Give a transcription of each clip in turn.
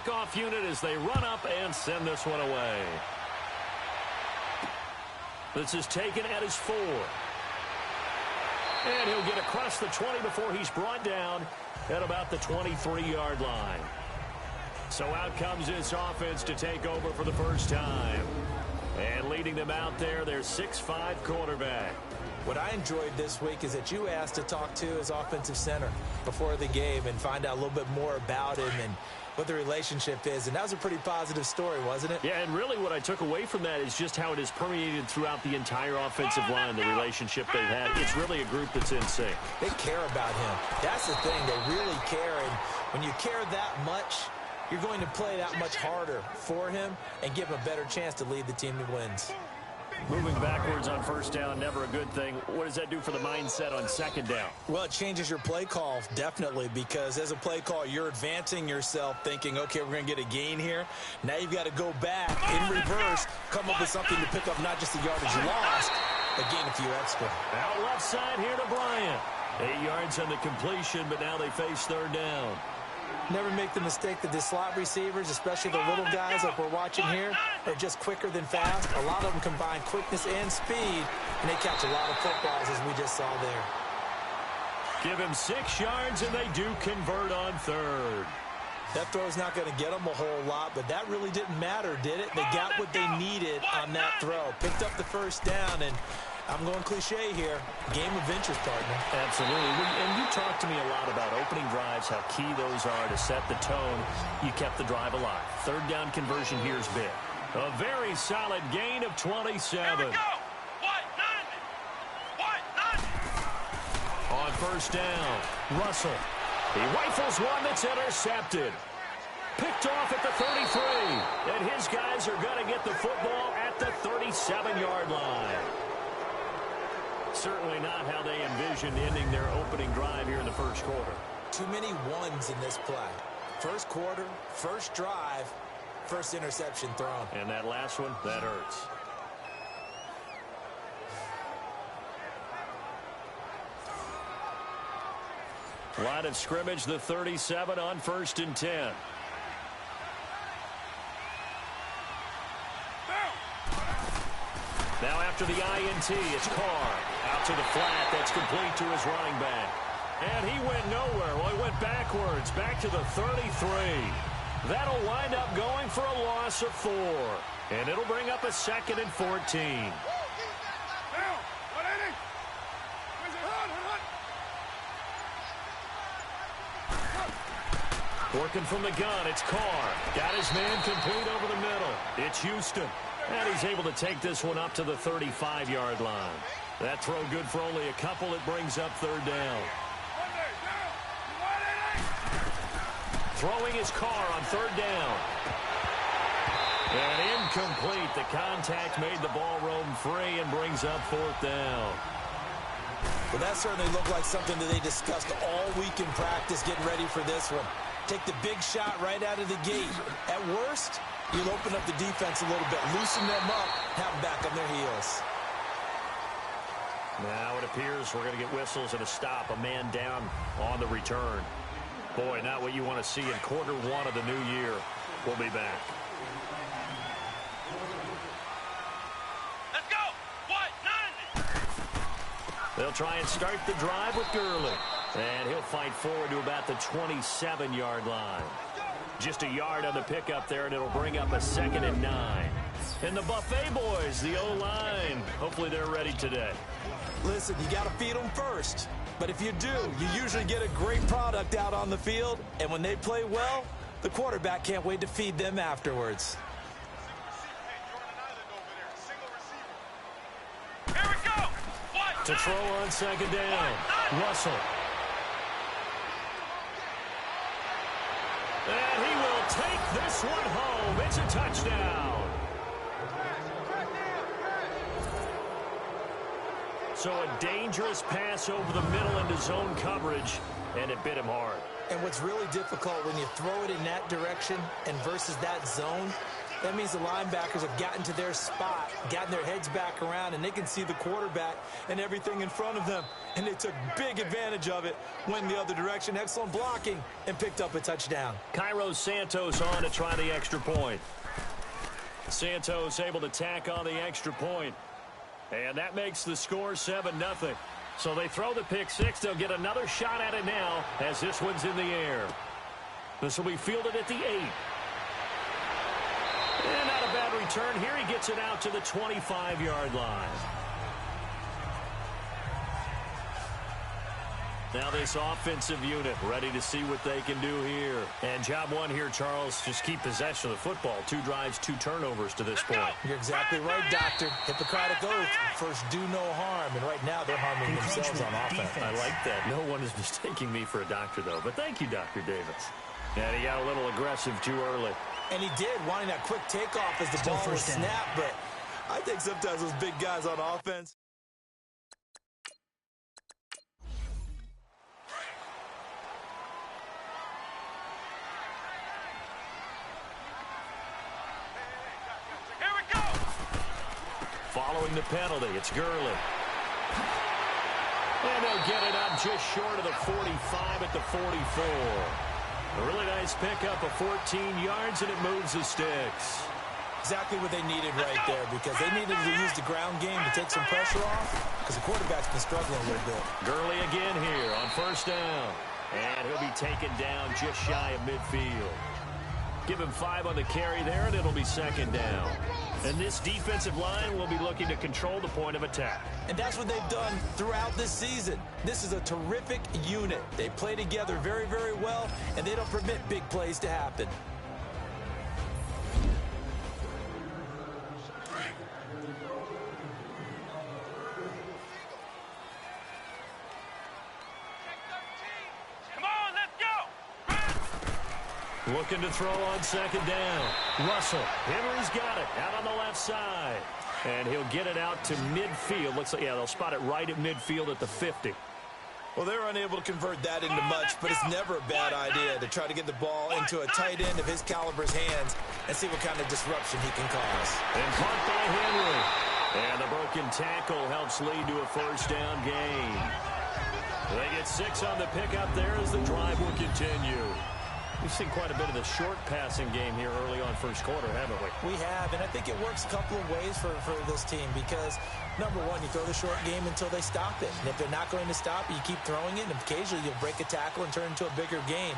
kickoff unit as they run up and send this one away. This is taken at his 4. And he'll get across the 20 before he's brought down at about the 23-yard line. So out comes this offense to take over for the first time. And leading them out there, their 6'5" quarterback. What I enjoyed this week is that you asked to talk to his offensive center before the game and find out a little bit more about him and what the relationship is. And that was a pretty positive story, wasn't it? Yeah, and really what I took away from that is just how it has permeated throughout the entire offensive line, the relationship they've had. It's really a group that's in sync. They care about him. That's the thing. They really care. And when you care that much, you're going to play that much harder for him and give him a better chance to lead the team to wins. Moving backwards on first down, never a good thing. What does that do for the mindset on second down? Well, it changes your play call, definitely, because as a play call, you're advancing yourself thinking, okay, we're going to get a gain here. Now you've got to go back in reverse, come up with something to pick up not just the yardage lost, but gain a few extra. Out left side here to Bryant. 8 yards on the completion, but now they face third down. Never make the mistake that the slot receivers, especially the little guys like we're watching here, are just quicker than fast. A lot of them combine quickness and speed, and they catch a lot of footballs, as we just saw there. Give him 6 yards, and they do convert on third. That throw's not going to get them a whole lot, but that really didn't matter, did it? They got what they needed on that throw. Picked up the first down, and I'm going cliche here. Game of inches, partner. Absolutely. And you talked to me a lot about opening drives, how key those are to set the tone. You kept the drive alive. Third down conversion here is big. A very solid gain of 27. Here we go. On first down, Russell. He rifles one that's intercepted. Picked off at the 33. And his guys are going to get the football at the 37-yard line. Certainly not how they envisioned ending their opening drive here in the first quarter. Too many ones in this play. First quarter, first drive, first interception thrown. And that last one, that hurts. Line of scrimmage, the 37 on 1st and 10. Now after the INT, it's Carr. Out to the flat, that's complete to his running back. And he went nowhere. Well, he went backwards, back to the 33. That'll wind up going for a loss of 4. And it'll bring up a 2nd and 14. Working from the gun, it's Carr. Got his man complete over the middle. It's Houston. And he's able to take this one up to the 35-yard line. That throw good for only a couple. It brings up third down. Throwing his Carr on third down. And incomplete. The contact made the ball roam free and brings up 4th down. Well, that certainly looked like something that they discussed all week in practice getting ready for this one. Take the big shot right out of the gate. At worst, you'll open up the defense a little bit, loosen them up, have them back on their heels. Now it appears we're going to get whistles and a stop. A man down on the return. Boy, not what you want to see in quarter 1 of the new year. We'll be back. Let's go. What? 90. They'll try and start the drive with Gurley. And he'll fight forward to about the 27-yard line. Just a yard on the pickup there, and it'll bring up a 2nd and 9. And the Buffet boys, the O-line, hopefully they're ready today. Listen, you got to feed them first. But if you do, you usually get a great product out on the field. And when they play well, the quarterback can't wait to feed them afterwards. Here we go. What? To throw on 2nd down, Russell. And he will take this one home. It's a touchdown. So a dangerous pass over the middle into zone coverage, and it bit him hard. And what's really difficult when you throw it in that direction and versus that zone, That means the linebackers have gotten to their spot, gotten their heads back around, and they can see the quarterback and everything in front of them. And they took big advantage of it, went the other direction, excellent blocking, and picked up a touchdown. Cairo Santos on to try the extra point. Santos able to tack on the extra point. And that makes the score 7-0. So they throw the pick six. They'll get another shot at it now as this one's in the air. This will be fielded at the 8. And not a bad return. Here he gets it out to the 25-yard line. Now this offensive unit ready to see what they can do here. And job one here, Charles, just keep possession of the football. 2 drives, 2 turnovers to this point. You're exactly right, Doctor. Hippocratic oath. First, do no harm. And right now, they're harming themselves on offense. I like that. No one is mistaking me for a doctor, though. But thank you, Dr. Davis. And he got a little aggressive too early. And he did, wanting that quick takeoff as the ball was snapped. But I think sometimes those big guys on offense. Here we go. Following the penalty, it's Gurley. And they'll get it up just short of the 45 at the 44. A really nice pickup of 14 yards, and it moves the sticks. Exactly what they needed right there, because they needed to use the ground game to take some pressure off, because the quarterback's been struggling a little bit. Gurley again here on first down. And he'll be taken down just shy of midfield. Give him 5 on the carry there, and it'll be second down. And this defensive line will be looking to control the point of attack. And that's what they've done throughout this season. This is a terrific unit. They play together very, very well, and they don't permit big plays to happen. Come on, let's go. Looking to throw on second down. Russell. Henry's got it out on the left side. And he'll get it out to midfield. Looks like, yeah, they'll spot it right at midfield at the 50. Well, they're unable to convert that into much, but it's never a bad idea to try to get the ball into a tight end of his caliber's hands and see what kind of disruption he can cause. And caught by Henry. And the broken tackle helps lead to a first down gain. They get 6 on the pickup there as the drive will continue. We've seen quite a bit of the short passing game here early on first quarter, haven't we? We have, and I think it works a couple of ways for this team because, number one, you throw the short game until they stop it. And if they're not going to stop it, you keep throwing it, and occasionally you'll break a tackle and turn it into a bigger game.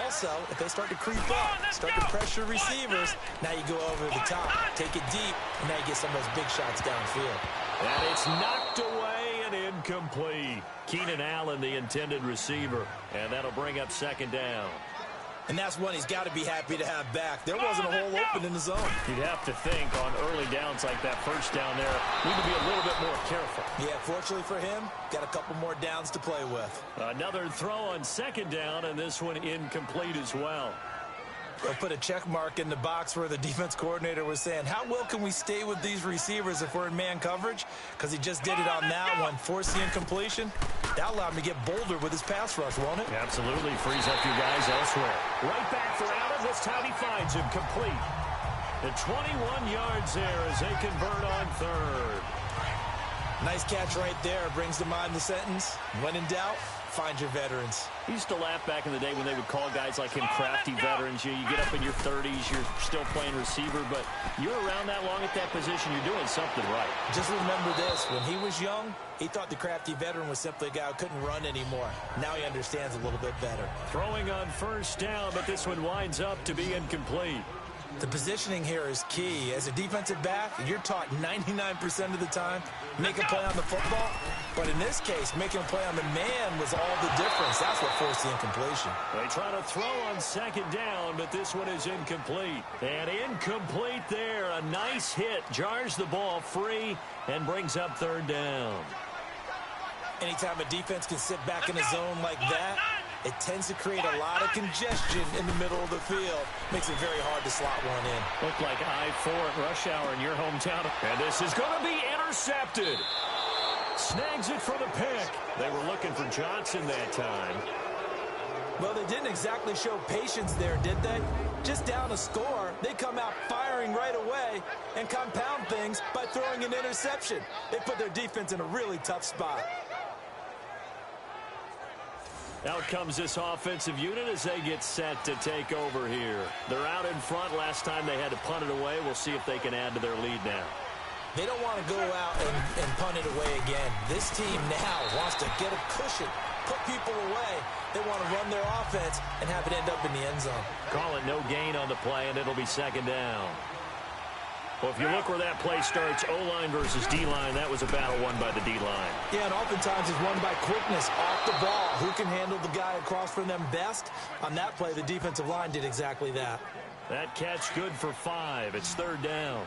Also, if they start to creep up, start to pressure receivers, now you go over the top, take it deep, and now you get some of those big shots downfield. And it's knocked away and incomplete. Keenan Allen, the intended receiver, and that'll bring up second down. And that's one he's got to be happy to have back. There wasn't a hole open in the zone. You'd have to think on early downs like that first down there, need to be a little bit more careful. Yeah, fortunately for him, got a couple more downs to play with. Another throw on second down, and this one incomplete as well. They'll put a check mark in the box where the defense coordinator was saying, how well can we stay with these receivers if we're in man coverage? Because he just did it on that one, forced the incompletion. That allowed him to get bolder with his pass rush, won't it? Absolutely. Frees up your guys elsewhere. Right back for Allen. This time he finds him complete. The 21 yards there as they convert on third. Nice catch right there. Brings to mind the sentence, when in doubt, find your veterans. He used to laugh back in the day when they would call guys like him crafty veterans. You get up in your 30s, you're still playing receiver, but you're around that long at that position, you're doing something right. Just remember this, when he was young, he thought the crafty veteran was simply a guy who couldn't run anymore. Now he understands a little bit better. Throwing on first down, but this one winds up to be incomplete. The positioning here is key. As a defensive back, you're taught 99% of the time, make a play on the football. But in this case, making a play on the man was all the difference. That's what forced the incompletion. They try to throw on second down, but this one is incomplete. And incomplete there. A nice hit. Jars the ball free and brings up third down. Anytime a defense can sit back in a zone like that, it tends to create a lot of congestion in the middle of the field. Makes it very hard to slot one in. Looked like I-4 at rush hour in your hometown. And this is going to be intercepted. Snags it for the pick. They were looking for Johnson that time. Well, they didn't exactly show patience there, did they? Just down a score, they come out firing right away and compound things by throwing an interception. They put their defense in a really tough spot. Out comes this offensive unit as they get set to take over here. They're out in front. Last time they had to punt it away. We'll see if they can add to their lead now. They don't want to go out and punt it away again. This team now wants to get a cushion, put people away. They want to run their offense and have it end up in the end zone. Call it no gain on the play, and it'll be second down. Well, if you look where that play starts, O-line versus D-line, that was a battle won by the D-line. Yeah, and oftentimes it's won by quickness off the ball. Who can handle the guy across from them best? On that play, the defensive line did exactly that. That catch good for 5. It's third down.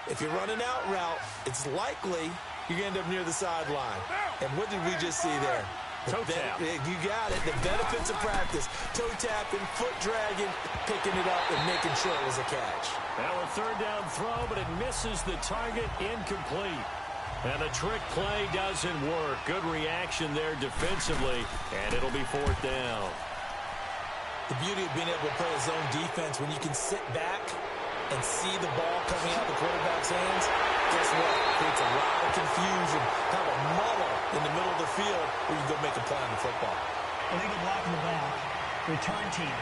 If you run an out route, it's likely you're going to end up near the sideline. And what did we just see there? Toe tap. You got it. The benefits of practice. Toe tapping, foot dragging, picking it up, and making sure it was a catch. Now a third down throw, but it misses the target, incomplete. And the trick play doesn't work. Good reaction there defensively, and it'll be fourth down. The beauty of being able to play a zone defense when you can sit back and see the ball coming out the quarterback's hands, guess what? Creates a lot of confusion, kind of a muddle in the middle of the field where you go make a play on the football. Illegal block in the back. Return team.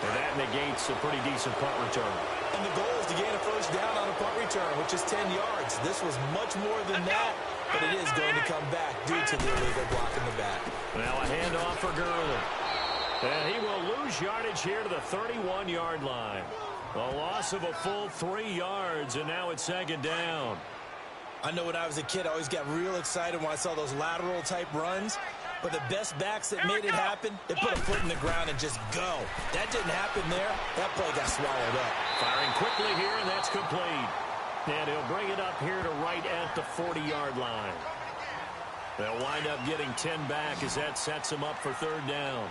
And that negates a pretty decent punt return. And the goal is to gain a first down on a punt return, which is 10 yards. This was much more than that, but it is going to come back due to the illegal block in the back. Now a handoff for Gurley. And he will lose yardage here to the 31-yard line. A loss of a full 3 yards, and now it's second down. I know when I was a kid, I always got real excited when I saw those lateral-type runs. But the best backs that made it happen, they put a foot in the ground and just go. That didn't happen there. That play got swallowed up. Firing quickly here, and that's complete. And he'll bring it up here to right at the 40-yard line. They'll wind up getting 10 back as that sets them up for third down.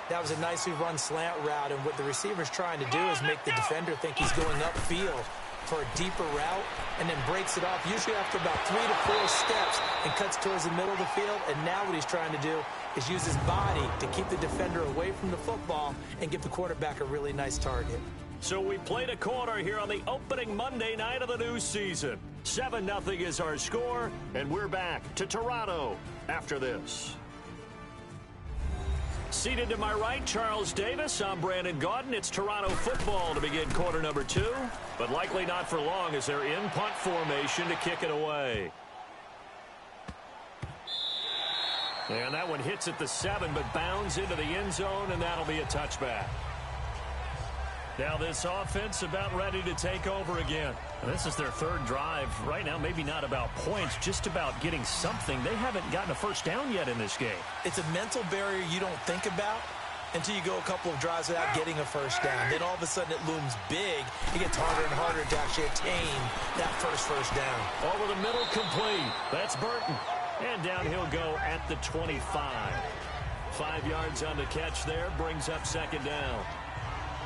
That was a nicely run slant route, and what the receiver's trying to do is make the defender think he's going upfield for a deeper route, and then breaks it off, usually after about 3 to 4 steps, and cuts towards the middle of the field. And now what he's trying to do is use his body to keep the defender away from the football and give the quarterback a really nice target. So we played a quarter here on the opening Monday night of the new season. 7-0 is our score, and we're back to Toronto after this. Seated to my right, Charles Davis. I'm Brandon Gaudin. It's Toronto football to begin quarter number 2, but likely not for long as they're in punt formation to kick it away. And that one hits at the 7, but bounds into the end zone, and that'll be a touchback. Now this offense about ready to take over again. And this is their third drive. Right now, maybe not about points, just about getting something. They haven't gotten a first down yet in this game. It's a mental barrier you don't think about until you go a couple of drives without getting a first down. Then all of a sudden it looms big. It gets harder and harder to actually attain that first down. Over the middle, complete. That's Burton. And down he'll go at the 25. 5 yards on the catch there, brings up second down.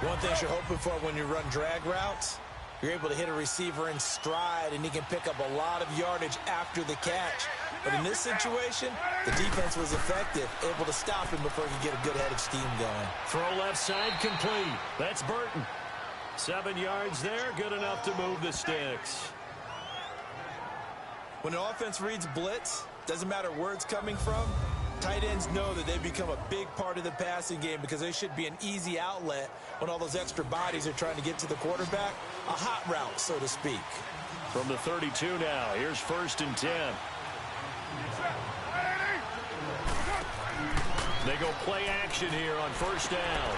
One thing you're hoping for when you run drag routes, you're able to hit a receiver in stride, and he can pick up a lot of yardage after the catch. But in this situation, the defense was effective, able to stop him before he could get a good head of steam going. Throw left side, complete. That's Burton. 7 yards there, good enough to move the sticks. When an offense reads blitz, doesn't matter where it's coming from, tight ends know that they become a big part of the passing game because they should be an easy outlet when all those extra bodies are trying to get to the quarterback. A hot route, so to speak. From the 32 now, here's 1st and 10. They go play action here on first down.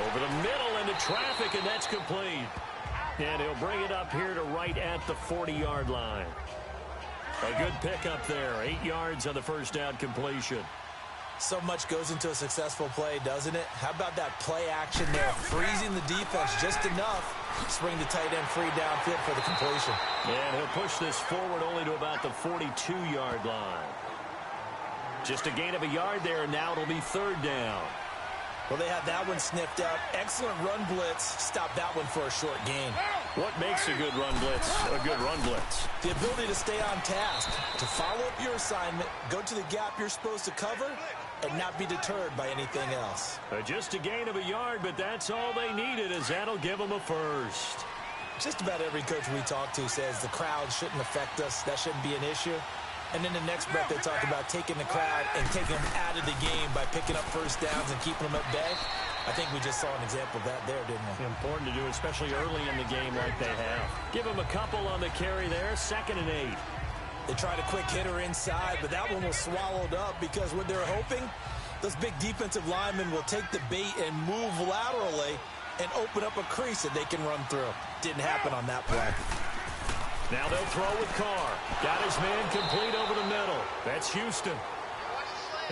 Over the middle into traffic, and that's complete. And he'll bring it up here to right at the 40-yard line. A good pickup there. 8 yards on the first down completion. So much goes into a successful play, doesn't it? How about that play action there? Freezing the defense just enough to bring the tight end free downfield for the completion. And he'll push this forward only to about the 42-yard line. Just a gain of a yard there, and now it'll be third down. Well, they had that one sniffed out. Excellent run blitz. Stop that one for a short gain. What makes a good run blitz a good run blitz? The ability to stay on task, to follow up your assignment, go to the gap you're supposed to cover, and not be deterred by anything else. Just a gain of a yard, but that's all they needed, as that'll give them a first. Just about every coach we talk to says the crowd shouldn't affect us. That shouldn't be an issue. And then the next breath, they talk about taking the crowd and taking them out of the game by picking up first downs and keeping them at bay. I think we just saw an example of that there, didn't we? Important to do, especially early in the game like they have. Give them a couple on the carry there, 2nd and 8. They tried a quick hitter inside, but that one was swallowed up because what they're hoping, those big defensive linemen will take the bait and move laterally and open up a crease that they can run through. Didn't happen on that play. Now they'll throw with Carr. Got his man complete over the middle. That's Houston.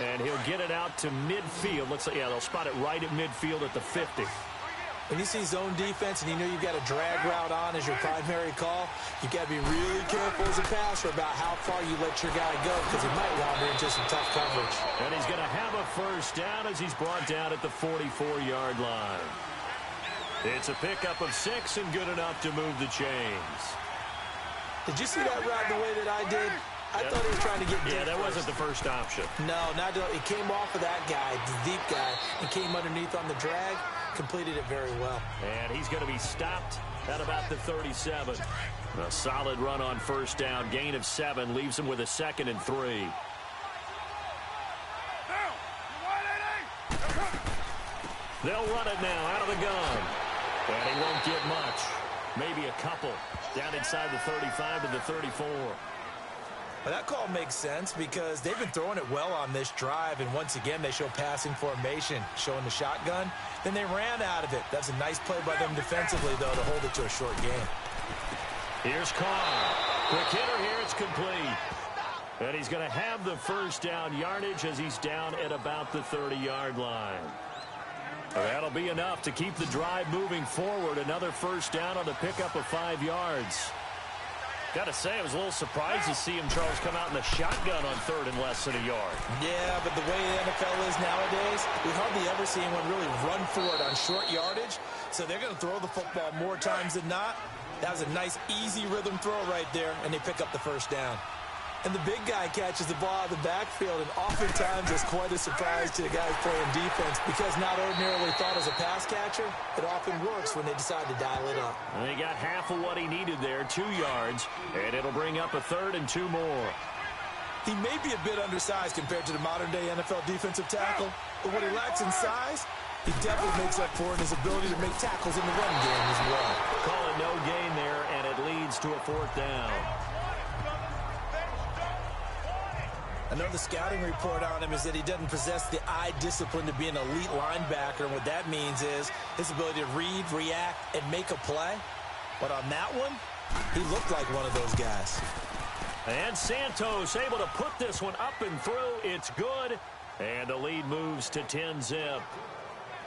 And he'll get it out to midfield. Looks like, yeah, they'll spot it right at midfield at the 50. When you see zone defense and you know you've got a drag route on as your primary call, you've got to be really careful as a passer about how far you let your guy go because he might wander into some tough coverage. And he's going to have a first down as he's brought down at the 44-yard line. It's a pickup of 6 and good enough to move the chains. Did you see that route the way that I did? I thought he was trying to get deep. Yeah, that wasn't the first option. No, it came off of that guy, the deep guy, and came underneath on the drag. Completed it very well. And he's going to be stopped at about the 37. A solid run on first down. Gain of 7 leaves him with a 2nd and 3. They'll run it now out of the gun. And he won't get much. Maybe a couple. Down inside the 35 to the 34. Well, that call makes sense because they've been throwing it well on this drive, and once again they show passing formation, showing the shotgun. Then they ran out of it. That's a nice play by them defensively, though, to hold it to a short game. Here's Carr. Quick hitter here. It's complete. And he's going to have the first down yardage as he's down at about the 30-yard line. That'll be enough to keep the drive moving forward. Another first down on the pickup of 5 yards. Got to say, I was a little surprised to see him, Charles, come out in the shotgun on 3rd and less than a yard. Yeah, but the way the NFL is nowadays, we hardly ever see anyone really run for it on short yardage. So they're going to throw the football more times than not. That was a nice, easy rhythm throw right there, and they pick up the first down. And the big guy catches the ball out of the backfield, and oftentimes it's quite a surprise to the guys playing defense because not ordinarily thought as a pass catcher, it often works when they decide to dial it up. And he got half of what he needed there, 2 yards, and it'll bring up a 3rd and 2 more. He may be a bit undersized compared to the modern-day NFL defensive tackle, but what he lacks in size, he definitely makes up for in his ability to make tackles in the run game as well. Call it no gain there, and it leads to a 4th down. Another scouting report on him is that he doesn't possess the eye discipline to be an elite linebacker. And what that means is his ability to read, react, and make a play. But on that one, he looked like one of those guys. And Santos able to put this one up and through. It's good. And the lead moves to 10-zip.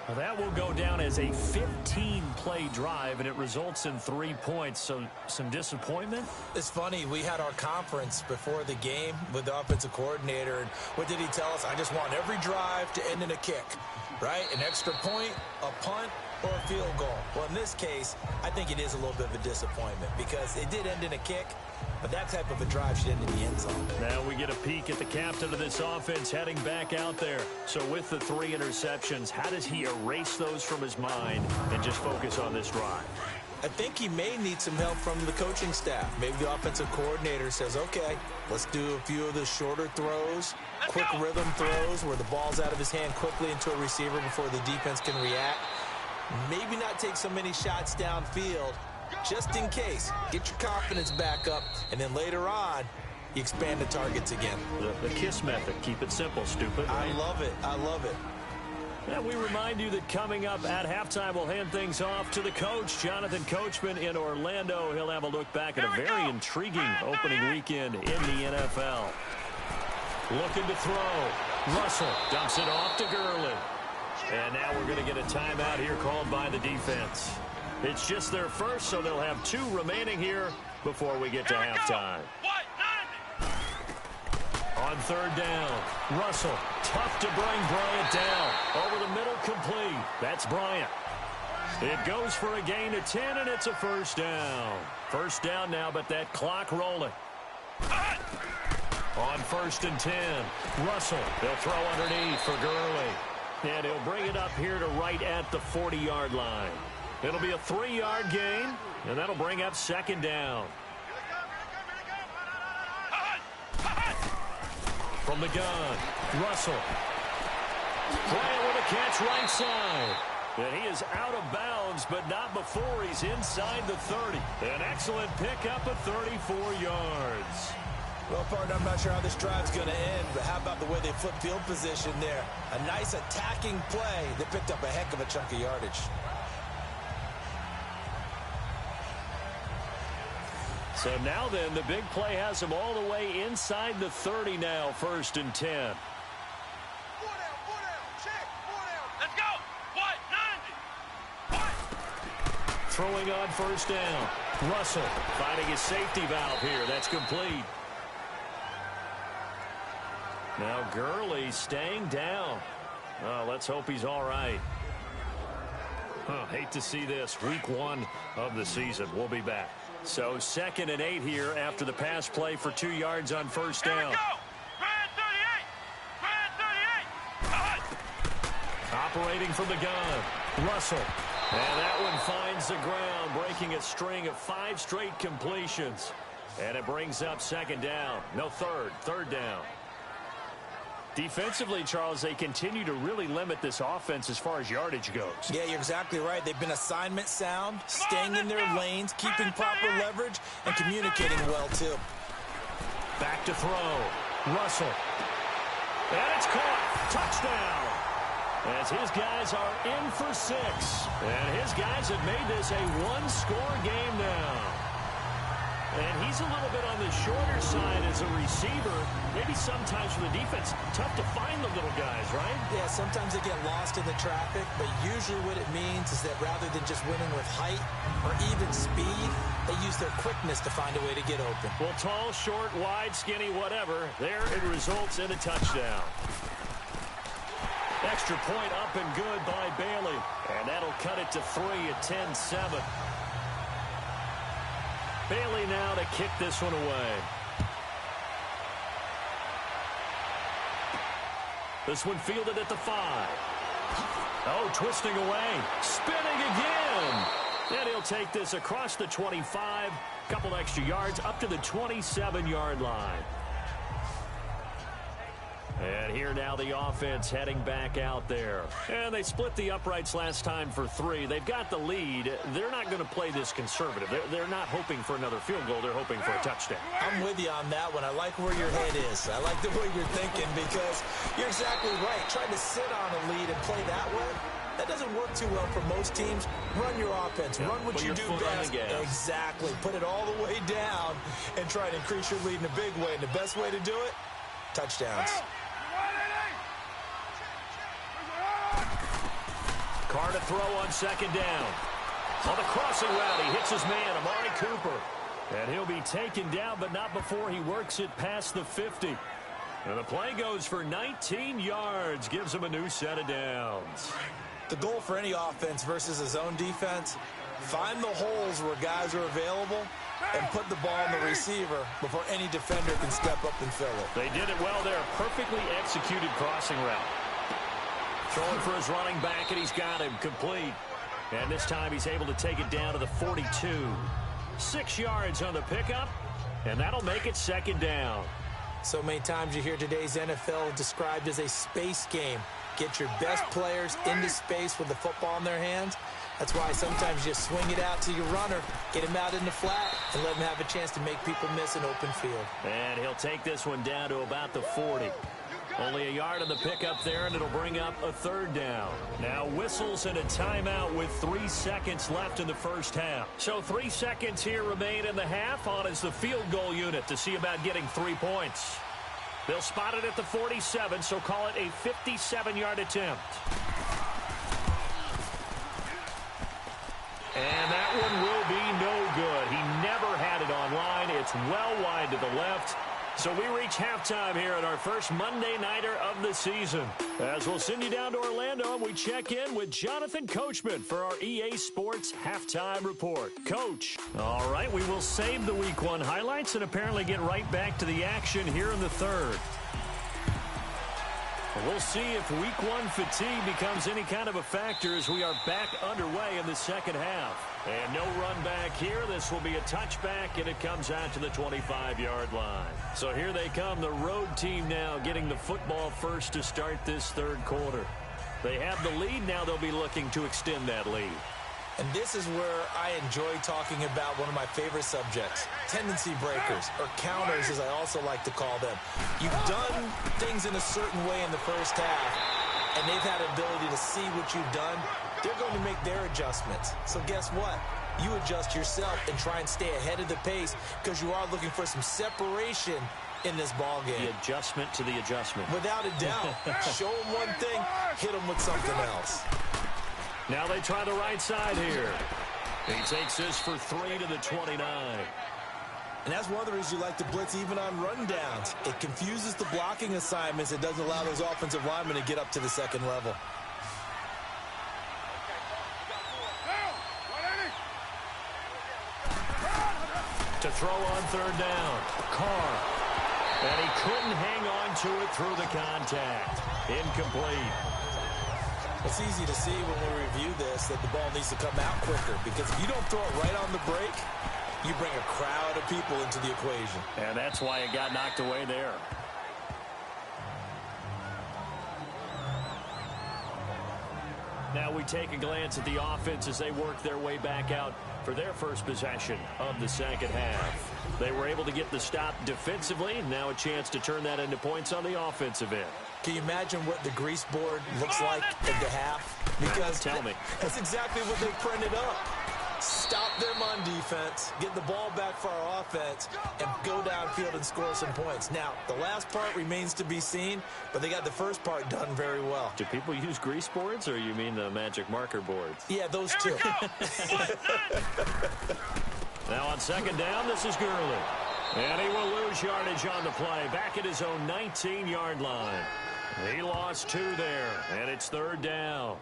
Well, that will go down as a 15-play drive, and it results in 3 points. So some disappointment? It's funny. We had our conference before the game with the offensive coordinator. And what did he tell us? I just want every drive to end in a kick, right? An extra point, a punt, or a field goal. Well, in this case, I think it is a little bit of a disappointment because it did end in a kick, but that type of a drive should end in the end zone. Now we get a peek at the captain of this offense heading back out there. So with the 3 interceptions, how does he erase those from his mind and just focus on this drive? I think he may need some help from the coaching staff. Maybe the offensive coordinator says, okay, let's do a few of the shorter throws, quick rhythm throws where the ball's out of his hand quickly into a receiver before the defense can react. Maybe not take so many shots downfield, just in case. Get your confidence back up, and then later on, you expand the targets again. The KISS method. Keep it simple, stupid. Right? I love it. I love it. And we remind you that coming up at halftime, we'll hand things off to the coach, Jonathan Coachman in Orlando. He'll have a look back at a very intriguing opening weekend in the NFL. Looking to throw. Russell dumps it off to Gurley. And now we're going to get a timeout here called by the defense. It's just their first, so they'll have 2 remaining here before we get to halftime. On 3rd down, Russell, tough to bring Bryant down. Over the middle, complete. That's Bryant. It goes for a gain of 10, and it's a first down. First down now, but that clock rolling. On 1st and 10, Russell. They'll throw underneath for Gurley. And he'll bring it up here to right at the 40-yard line. It'll be a 3-yard gain, and that'll bring up 2nd down. From the gun, Russell. Bryant with a catch right side. And he is out of bounds, but not before he's inside the 30. An excellent pickup of 34 yards. Well, partner, I'm not sure how this drive's going to end, but how about the way they flip field position there? A nice attacking play that picked up a heck of a chunk of yardage. So now then, the big play has him all the way inside the 30 now, 1st and 10. Let's go. What? 90. What? Throwing on 1st down. Russell finding his safety valve here. That's complete. Now Gurley staying down. Oh, let's hope he's all right. Hate to see this. Week 1 of the season. We'll be back. So 2nd and 8 here after the pass play for 2 yards on 1st down. Here we go. Brand 38. Operating from the gun. Russell. And that one finds the ground, breaking a string of 5 straight completions. And it brings up 2nd down. No, 3rd down. Defensively, Charles, they continue to really limit this offense as far as yardage goes. Yeah, you're exactly right. They've been assignment sound, staying in their lanes, keeping proper leverage, and communicating well, too. Back to throw. Russell. And it's caught. Touchdown. As his guys are in for 6. And his guys have made this a 1-score game now. And he's a little bit on the shorter side as a receiver. Maybe sometimes for the defense, tough to find the little guys, right? Yeah, sometimes they get lost in the traffic, but usually what it means is that rather than just winning with height or even speed, they use their quickness to find a way to get open. Well, tall, short, wide, skinny, whatever, there it results in a touchdown. Extra point up and good by Bailey. And that'll cut it to 3 at 10-7. Bailey now to kick this one away. This one fielded at the 5. Oh, twisting away. Spinning again. And he'll take this across the 25. Couple extra yards up to the 27-yard line. And here now the offense heading back out there. And they split the uprights last time for 3. They've got the lead. They're not going to play this conservative. They're not hoping for another field goal. They're hoping for a touchdown. I'm with you on that one. I like where your head is. I like the way you're thinking because you're exactly right. Trying to sit on a lead and play that way, that doesn't work too well for most teams. Run your offense. Yeah, run what you do best. Exactly. Put it all the way down and try to increase your lead in a big way. And the best way to do it, touchdowns. Carr to throw on 2nd down. On the crossing route, he hits his man, Amari Cooper. And he'll be taken down, but not before he works it past the 50. And the play goes for 19 yards, gives him a new set of downs. The goal for any offense versus a zone defense, find the holes where guys are available and put the ball on the receiver before any defender can step up and fill it. They did it well there. Perfectly executed crossing route. Throwing for his running back, and he's got him complete. And this time he's able to take it down to the 42. 6 yards on the pickup, and that'll make it 2nd down. So many times you hear today's NFL described as a space game. Get your best players into space with the football in their hands. That's why sometimes you swing it out to your runner, get him out in the flat, and let him have a chance to make people miss an open field. And he'll take this one down to about the 40. Only a yard on the pickup there, and it'll bring up a 3rd down. Now whistles and a timeout with 3 seconds left in the first half. So 3 seconds here remain in the half. On is the field goal unit to see about getting 3 points. They'll spot it at the 47, so call it a 57-yard attempt. And that one will be no good. He never had it on line. It's well wide to the left. So we reach halftime here at our first Monday Nighter of the season. As we'll send you down to Orlando, and we check in with Jonathan Coachman for our EA Sports Halftime Report. Coach. All right, we will save the Week 1 highlights and apparently get right back to the action here in the third. We'll see if Week 1 fatigue becomes any kind of a factor as we are back underway in the second half. And no run back here. This will be a touchback, and it comes out to the 25-yard line. So here they come, the road team now getting the football first to start this third quarter. They have the lead. Now they'll be looking to extend that lead. And this is where I enjoy talking about one of my favorite subjects, tendency breakers, or counters as I also like to call them. You've done things in a certain way in the first half, and they've had an ability to see what you've done. They're going to make their adjustments. So guess what? You adjust yourself and try and stay ahead of the pace because you are looking for some separation in this ball game. The adjustment to the adjustment. Without a doubt. Show them one thing, hit them with something else. Now they try the right side here. He takes this for 3 to the 29. And that's one of the reasons you like to blitz even on rundowns. It confuses the blocking assignments. It doesn't allow those offensive linemen to get up to the second level. To throw on third down. Carr. And he couldn't hang on to it through the contact. Incomplete. It's easy to see when we review this that the ball needs to come out quicker because if you don't throw it right on the break, you bring a crowd of people into the equation. And that's why it got knocked away there. Now we take a glance at the offense as they work their way back out for their first possession of the second half. They were able to get the stop defensively. Now a chance to turn that into points on the offensive end. Can you imagine what the grease board looks like at the half? Because tell me. That's exactly what they printed up. Stop them on defense, get the ball back for our offense, and go downfield and score some points. Now, the last part remains to be seen, but they got the first part done very well. Do people use grease boards, or you mean the magic marker boards? Yeah, those two. Now on second down, this is Gurley. And he will lose yardage on the play, back at his own 19-yard line. He lost 2 there, and it's third down.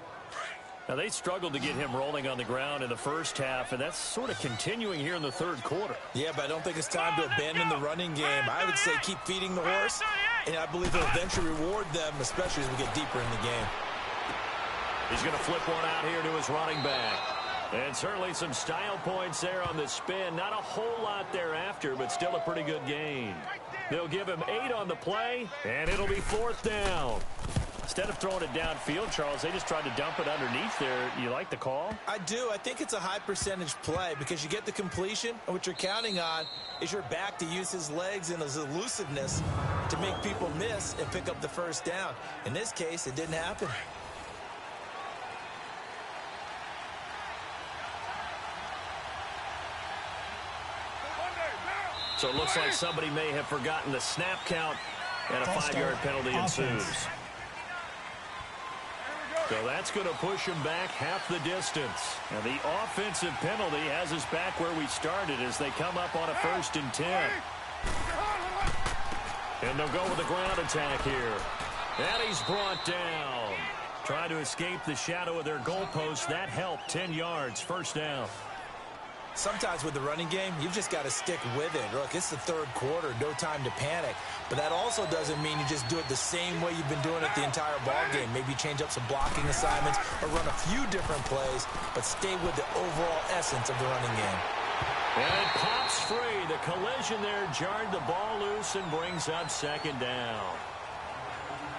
Now, they struggled to get him rolling on the ground in the first half, and that's sort of continuing here in the third quarter. Yeah, but I don't think it's time to abandon the running game. I would say keep feeding the horse, and I believe it'll eventually reward them, especially as we get deeper in the game. He's going to flip one out here to his running back. And certainly some style points there on the spin. Not a whole lot thereafter, but still a pretty good gain. They'll give him 8 on the play, and it'll be fourth down. Instead of throwing it downfield, Charles, they just tried to dump it underneath there. You like the call? I do. I think it's a high percentage play because you get the completion, and what you're counting on is your back to use his legs and his elusiveness to make people miss and pick up the first down. In this case, it didn't happen. So it looks like somebody may have forgotten the snap count, and a 5-yard penalty ensues. So that's going to push him back half the distance. And the offensive penalty has us back where we started as they come up on a 1st and 10. And they'll go with a ground attack here. And he's brought down. Trying to escape the shadow of their goalpost. That helped. 10 yards, first down. Sometimes with the running game, you've just got to stick with it. Look, it's the third quarter, no time to panic. But that also doesn't mean you just do it the same way you've been doing it the entire ball game. Maybe change up some blocking assignments or run a few different plays, but stay with the overall essence of the running game. And it pops free. The collision there jarred the ball loose and brings up second down.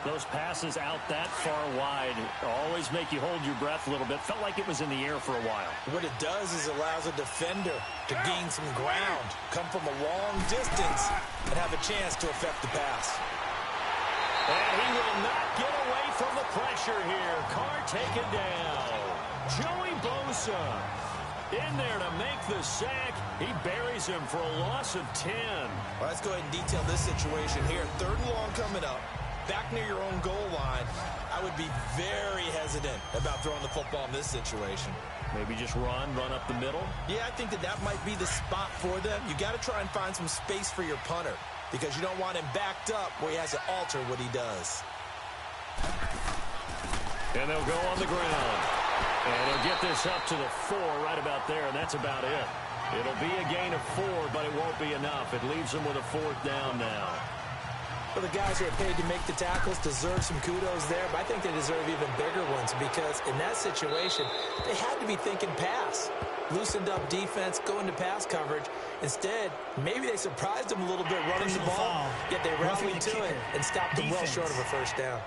Those passes out that far wide always make you hold your breath a little bit. Felt like it was in the air for a while. What it does is it allows a defender to gain some ground, come from a long distance, and have a chance to affect the pass. And he will not get away from the pressure here. Carr taken down. Joey Bosa in there to make the sack. He buries him for a loss of 10. Well, let's go ahead and detail this situation here. 3rd and long coming up. Back near your own goal line, I would be very hesitant about throwing the football in this situation. Maybe just run up the middle? Yeah, I think that might be the spot for them. You got to try and find some space for your punter. because you don't want him backed up where he has to alter what he does. And they'll go on the ground. And he'll get this up to the 4 right about there, and that's about it. It'll be a gain of 4, but it won't be enough. It leaves them with a 4th down now. Well, the guys who are paid to make the tackles deserve some kudos there, but I think they deserve even bigger ones because in that situation, they had to be thinking pass. Loosened up defense, go into pass coverage. Instead, maybe they surprised them a little bit running the ball, yet they rallied to it and stopped them well short of a first down.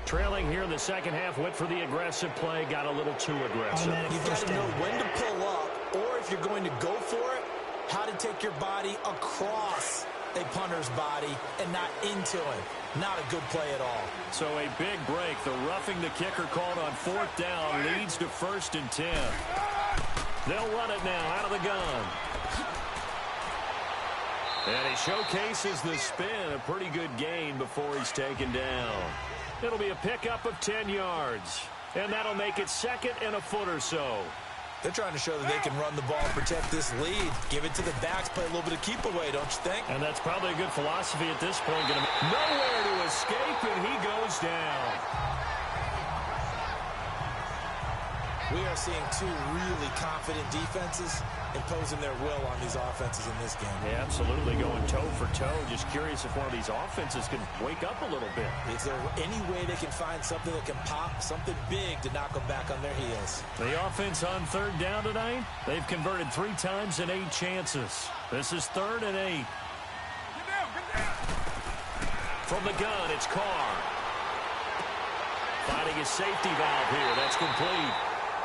Trailing here in the second half, went for the aggressive play, got a little too aggressive. You've got to know when to pull up, or if you're going to go for it, how to take your body across a punter's body and not into him. Not a good play at all. So a big break. The roughing the kicker called on 4th down leads to 1st and 10. They'll run it now out of the gun. And he showcases the spin. A pretty good gain before he's taken down. It'll be a pickup of 10 yards. And that'll make it 2nd and a foot or so. They're trying to show that they can run the ball and protect this lead. Give it to the backs, play a little bit of keep away, don't you think? And that's probably a good philosophy at this point. Nowhere to escape, and he goes down. We are seeing two really confident defenses imposing their will on these offenses in this game. Yeah, absolutely, going toe for toe. Just curious if one of these offenses can wake up a little bit. Is there any way they can find something that can pop, something big to knock them back on their heels? The offense on 3rd down tonight, they've converted 3 times in 8 chances. This is 3rd and 8. From the gun, it's Carr. Finding his safety valve here. That's complete.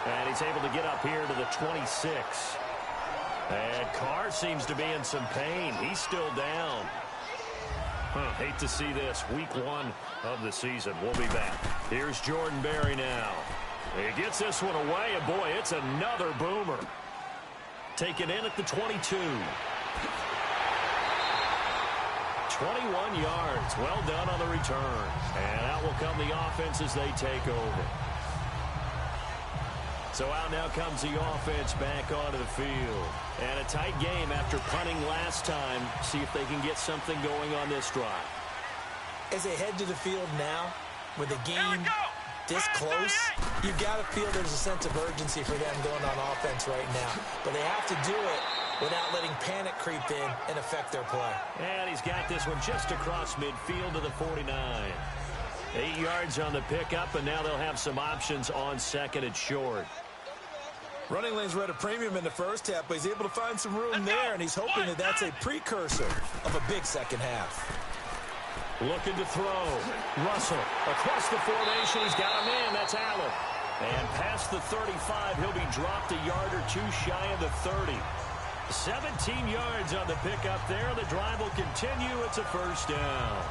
And he's able to get up here to the 26. And Carr seems to be in some pain. He's still down. Hate to see this. Week 1 of the season. We'll be back. Here's Jordan Berry now. He gets this one away, and boy, it's another boomer. Taken in at the 22. 21 yards. Well done on the return. And out will come the offense as they take over. So out now comes the offense back onto the field. And a tight game after punting last time. See if they can get something going on this drive. As they head to the field now, with the game this close, you've got to feel there's a sense of urgency for them going on offense right now. But they have to do it without letting panic creep in and affect their play. And he's got this one just across midfield to the 49. 8 yards on the pickup, and now they'll have some options on 2nd and short. Running lanes were at a premium in the first half, but he's able to find some room there, and he's hoping that that's a precursor of a big second half. Looking to throw. Russell across the formation. He's got him in. That's Allen. And past the 35, he'll be dropped a yard or 2 shy of the 30. 17 yards on the pickup there. The drive will continue. It's a 1st down.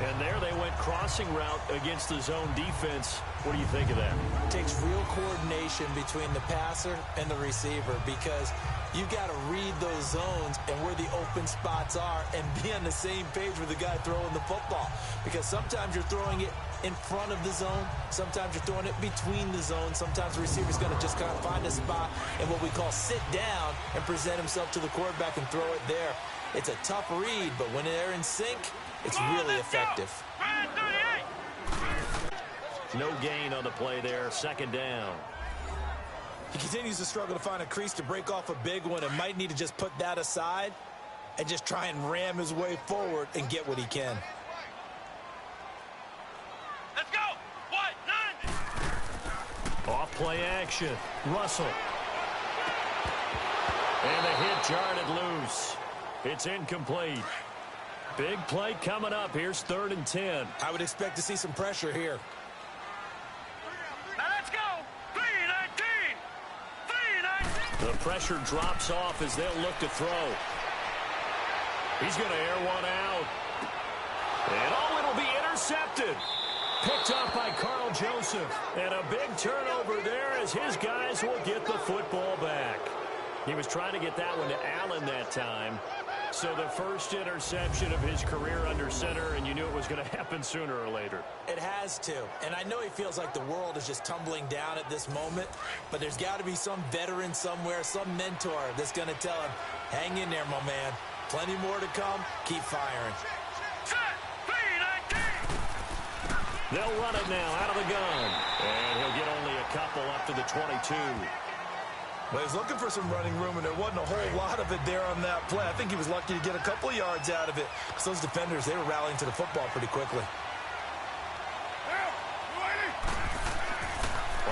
And there they went crossing route against the zone defense. What do you think of that? It takes real coordination between the passer and the receiver because you've got to read those zones and where the open spots are and be on the same page with the guy throwing the football. Because sometimes you're throwing it in front of the zone. Sometimes you're throwing it between the zones. Sometimes the receiver's going to just kind of find a spot and what we call sit down and present himself to the quarterback and throw it there. It's a tough read, but when they're in sync, it's really effective. No gain on the play there. 2nd down. He continues to struggle to find a crease to break off a big one and might need to just put that aside and just try and ram his way forward and get what he can. Let's go. What? 90. Off play action. Russell. And the hit jarred loose. It's incomplete. Big play coming up. Here's 3rd and 10. I would expect to see some pressure here. Now let's go. 3-19. 3-19. The pressure drops off as they'll look to throw. He's going to air one out. And oh, it'll be intercepted. Picked up by Carl Joseph. And a big turnover there as his guys will get the football back. He was trying to get that one to Allen that time. So the first interception of his career under center, and you knew it was going to happen sooner or later. It has to. And I know he feels like the world is just tumbling down at this moment, but there's got to be some veteran somewhere, some mentor that's going to tell him, hang in there, my man. Plenty more to come. Keep firing. They'll run it now out of the gun. And he'll get only a couple up to the 22. Well, he's looking for some running room, and there wasn't a whole lot of it there on that play. I think he was lucky to get a couple of yards out of it, because those defenders, they were rallying to the football pretty quickly.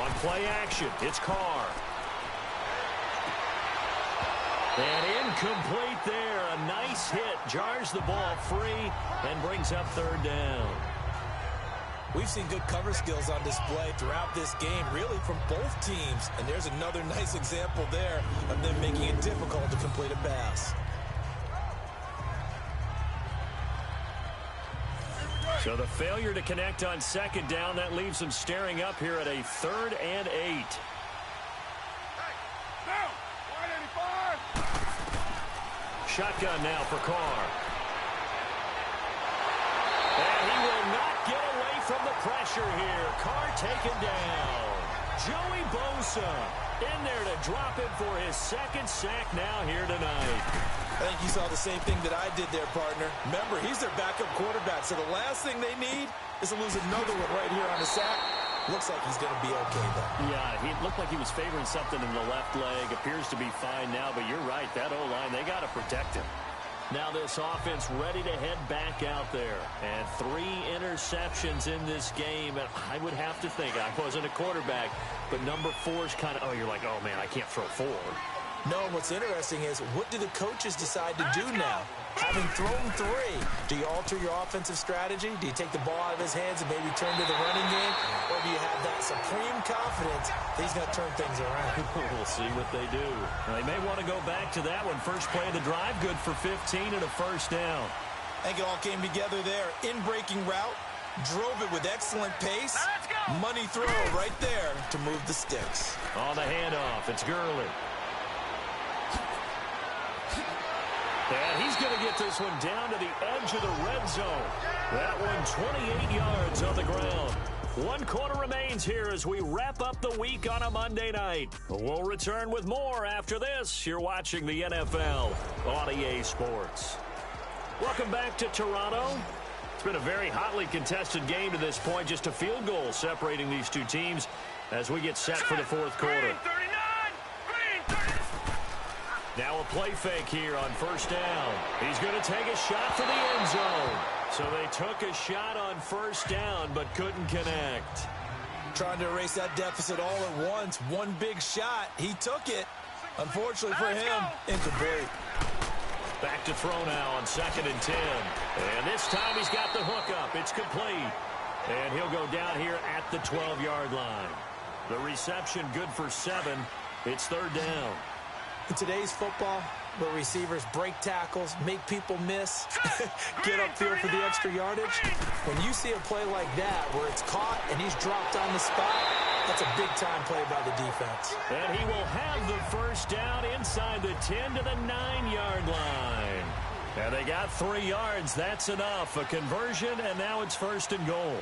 On play action, it's Carr. And incomplete there. A nice hit. Jars the ball free and brings up third down. We've seen good cover skills on display throughout this game, really from both teams. And there's another nice example there of them making it difficult to complete a pass. So the failure to connect on second down, that leaves them staring up here at a 3rd and 8. Shotgun now for Carr. And he will not get away from the pressure here. Carr taken down. Joey Bosa in there to drop him for his 2nd sack now here tonight. I think you saw the same thing that I did there, partner. Remember, he's their backup quarterback, so the last thing they need is to lose another one right here on the sack. Looks like he's going to be okay, though. Yeah, he looked like he was favoring something in the left leg. Appears to be fine now, but you're right. That O-line, they got to protect him. Now this offense ready to head back out there. And 3 interceptions in this game. And I would have to think, I wasn't a quarterback, but number 4 is kind of, oh, you're like, oh, man, I can't throw 4. No, what's interesting is, what do the coaches decide to do now? Having thrown 3, do you alter your offensive strategy? Do you take the ball out of his hands and maybe turn to the running game? Or do you have that supreme confidence that he's going to turn things around? We'll see what they do. They may want to go back to that one. First play of the drive, good for 15 and a first down. I think it all came together there. In-breaking route, drove it with excellent pace. Money throw right there to move the sticks. On the handoff, it's Gurley. And he's going to get this one down to the edge of the red zone. That one 28 yards on the ground. 1 quarter remains here as we wrap up the week on a Monday night. We'll return with more after this. You're watching the NFL on EA Sports. Welcome back to Toronto. It's been a very hotly contested game to this point. Just a field goal separating these two teams as we get set for the 4th quarter. Now a play fake here on first down. He's going to take a shot for the end zone. So they took a shot on first down but couldn't connect. Trying to erase that deficit all at once. One big shot. He took it. Unfortunately for him, incomplete. Back to throw now on 2nd and 10. And this time he's got the hook up. It's complete. And he'll go down here at the 12-yard line. The reception good for 7. It's 3rd down. In today's football, where receivers break tackles, make people miss, get upfield for the extra yardage, when you see a play like that where it's caught and he's dropped on the spot, that's a big-time play by the defense. And he will have the first down inside the 10 to the 9-yard line. And they got 3 yards. That's enough. A conversion, and now it's 1st and goal.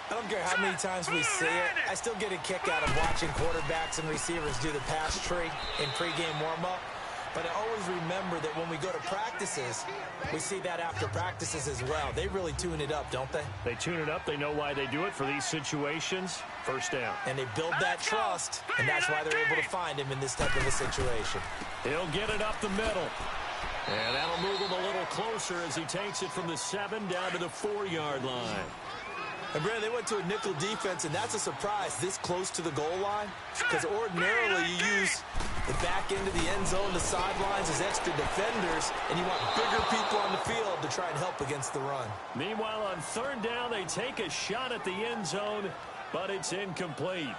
I don't care how many times we see it. I still get a kick out of watching quarterbacks and receivers do the pass tree in pregame warm-up. But I always remember that when we go to practices, we see that after practices as well. They really tune it up, don't they? They tune it up. They know why they do it for these situations. First down. And they build that trust, and that's why they're able to find him in this type of a situation. He'll get it up the middle. And that'll move him a little closer as he takes it from the 7 down to the 4-yard line. And, Brandon, they went to a nickel defense, and that's a surprise this close to the goal line, because ordinarily you use the back end of the end zone, the sidelines as extra defenders, and you want bigger people on the field to try and help against the run. Meanwhile, on 3rd down, they take a shot at the end zone, but it's incomplete.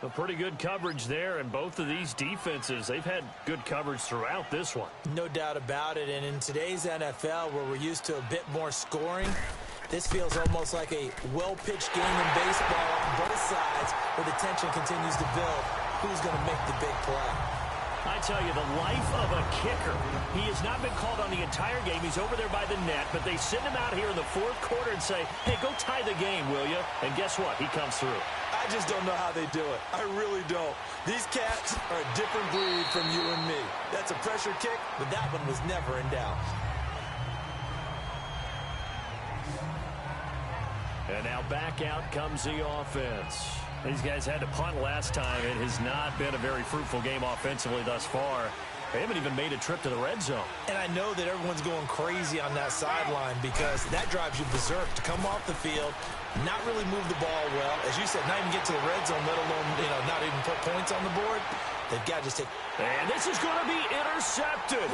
A pretty good coverage there, and both of these defenses, they've had good coverage throughout this one. No doubt about it, and in today's NFL, where we're used to a bit more scoring, this feels almost like a well-pitched game in baseball on both sides where the tension continues to build. Who's going to make the big play? I tell you, the life of a kicker. He has not been called on the entire game. He's over there by the net, but they send him out here in the fourth quarter and say, hey, go tie the game, will you? And guess what? He comes through. I just don't know how they do it. I really don't. These cats are a different breed from you and me. That's a pressure kick, but that one was never in doubt. And now back out comes the offense. These guys had to punt last time. It has not been a very fruitful game offensively thus far. They haven't even made a trip to the red zone. And I know that everyone's going crazy on that sideline because that drives you berserk to come off the field, not really move the ball well. As you said, not even get to the red zone, let alone, not even put points on the board. They've got to just take... And this is going to be intercepted.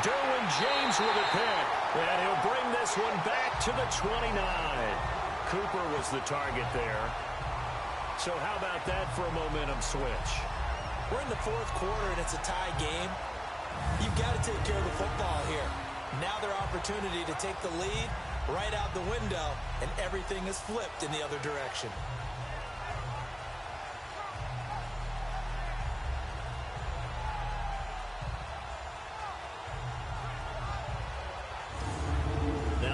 Derwin James with a pick. And he'll bring this one back to the 29. Cooper was the target there. So how about that for a momentum switch? We're in the fourth quarter, and it's a tie game. You've got to take care of the football here. Now their opportunity to take the lead right out the window, and everything is flipped in the other direction.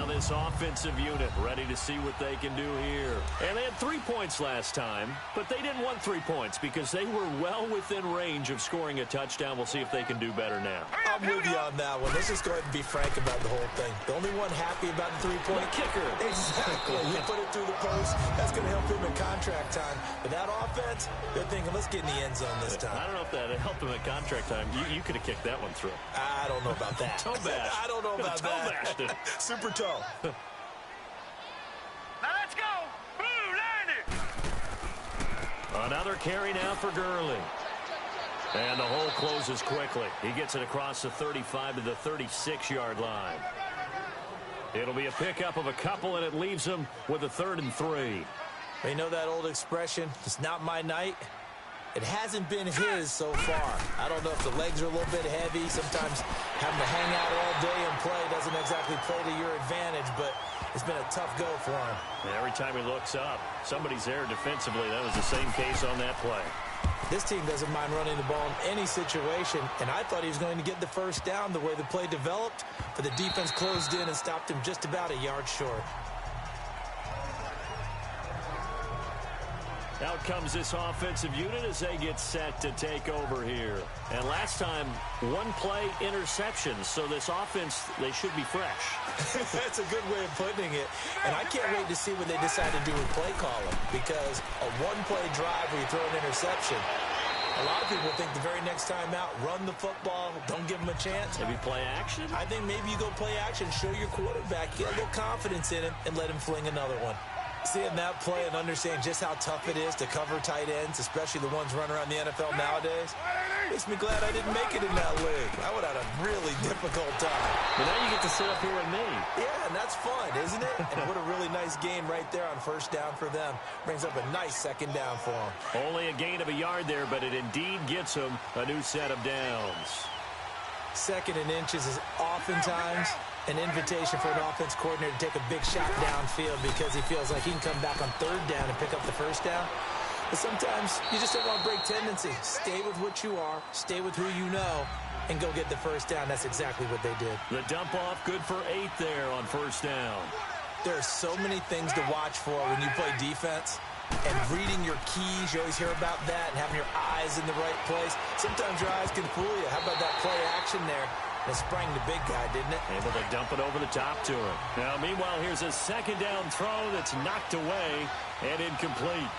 This offensive unit ready to see what they can do here. And they had 3 points last time, but they didn't want 3 points because they were well within range of scoring a touchdown. We'll see if they can do better now. I'm with you on that one. Let's just go ahead and be frank about the whole thing. The only one happy about the three-point kicker. Exactly. You put it through the post. That's going to help him in contract time. But that offense, they're thinking, let's get in the end zone this time. I don't know if that helped him at contract time. You could have kicked that one through. I don't know about that. Toe bash. I don't know about that. Super toe. Now let's go. Blue 90. Another carry now for Gurley. And the hole closes quickly. He gets it across the 35 to the 36-yard line. It'll be a pickup of a couple, and it leaves him with a 3rd and 3. You know that old expression, it's not my night? It hasn't been his so far. I don't know if the legs are a little bit heavy. Sometimes having to hang out all day and play doesn't exactly play to your advantage, but it's been a tough go for him. And every time he looks up, somebody's there defensively. That was the same case on that play. This team doesn't mind running the ball in any situation, and I thought he was going to get the first down the way the play developed, but the defense closed in and stopped him just about a yard short. Out comes this offensive unit as they get set to take over here. And last time, one play interceptions. So this offense, they should be fresh. That's a good way of putting it. And I can't wait to see what they decide to do with play calling, because a one-play drive where you throw an interception, a lot of people think the very next time out, run the football, don't give them a chance. Maybe play action? I think maybe you go play action, show your quarterback, get a little confidence in him, and let him fling another one. Seeing that play and understanding just how tough it is to cover tight ends, especially the ones running around the NFL nowadays, makes me glad I didn't make it in that league. I would have had a really difficult time. But now you get to sit up here with me. Yeah, and that's fun, isn't it? And what a really nice gain right there on first down for them. Brings up a nice second down for them. Only a gain of a yard there, but it indeed gets them a new set of downs. 2nd and inches is oftentimes an invitation for an offense coordinator to take a big shot downfield because he feels like he can come back on 3rd down and pick up the first down. But sometimes you just don't want to break tendency. Stay with what you are, stay with who you know, and go get the first down. That's exactly what they did. The dump off good for 8 there on first down. There are so many things to watch for when you play defense. And reading your keys, you always hear about that, and having your eyes in the right place. Sometimes your eyes can fool you. How about that play action there? It sprang the big guy, didn't it? Able to dump it over the top to him. Now, meanwhile, here's a second down throw that's knocked away and incomplete.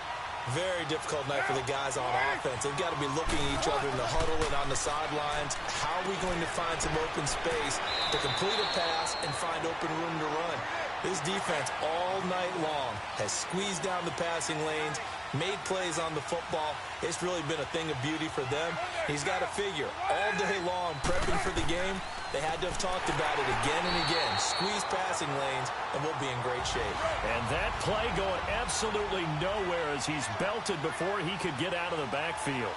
Very difficult night for the guys on offense. They've got to be looking at each other in the huddle and on the sidelines. How are we going to find some open space to complete a pass and find open room to run? This defense all night long has squeezed down the passing lanes, made plays on the football. It's really been a thing of beauty for them. He's got to figure all day long prepping for the game. They had to have talked about it again and again. Squeeze passing lanes, and we'll be in great shape. And that play going absolutely nowhere as he's belted before he could get out of the backfield.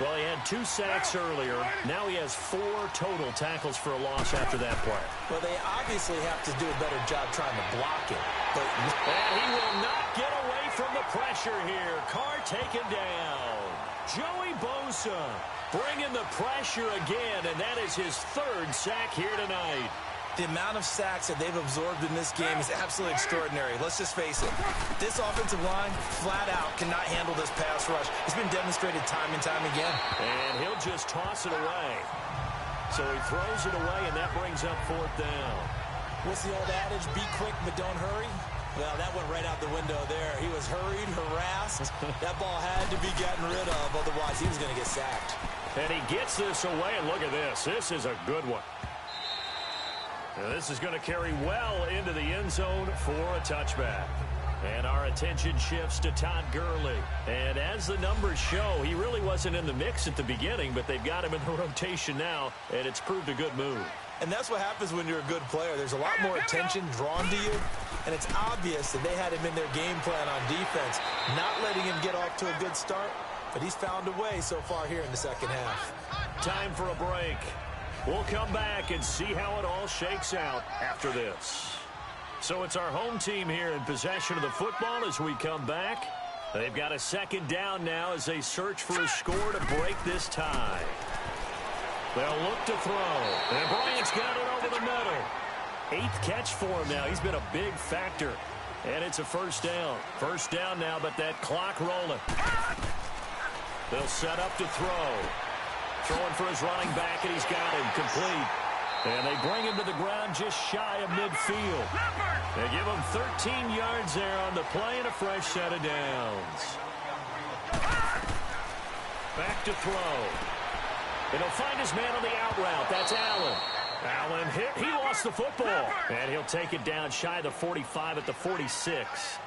Well, he had 2 sacks earlier. Now he has 4 total tackles for a loss after that play. Well, they obviously have to do a better job trying to block it. And he will not get away from the pressure here. Carr taken down. Joey Bosa bringing the pressure again, and that is his third sack here tonight. The amount of sacks that they've absorbed in this game is absolutely extraordinary. Let's just face it. This offensive line, flat out, cannot handle this pass rush. It's been demonstrated time and time again. And he'll just toss it away. So he throws it away, and that brings up fourth down. What's the old adage? Be quick, but don't hurry. Well, that went right out the window there. He was hurried, harassed. That ball had to be gotten rid of, otherwise he was going to get sacked. And he gets this away, and look at this. This is a good one. Now, this is going to carry well into the end zone for a touchback. And our attention shifts to Todd Gurley. And as the numbers show, he really wasn't in the mix at the beginning, but they've got him in the rotation now, and it's proved a good move. And that's what happens when you're a good player. There's a lot more attention drawn to you, and it's obvious that they had him in their game plan on defense, not letting him get off to a good start, but he's found a way so far here in the second half. Time for a break. We'll come back and see how it all shakes out after this. So it's our home team here in possession of the football as we come back. They've got a second down now as they search for a score to break this tie. They'll look to throw. And Bryant's got it over the middle. 8th catch for him now. He's been a big factor. And it's a first down. First down now, but that clock rolling. They'll set up to throw. Throwing for his running back, and he's got him complete. And they bring him to the ground just shy of midfield. They give him 13 yards there on the play and a fresh set of downs. Back to throw. And he'll find his man on the out route. That's Allen. Allen hit. He lost the football. And he'll take it down shy of the 45 at the 46.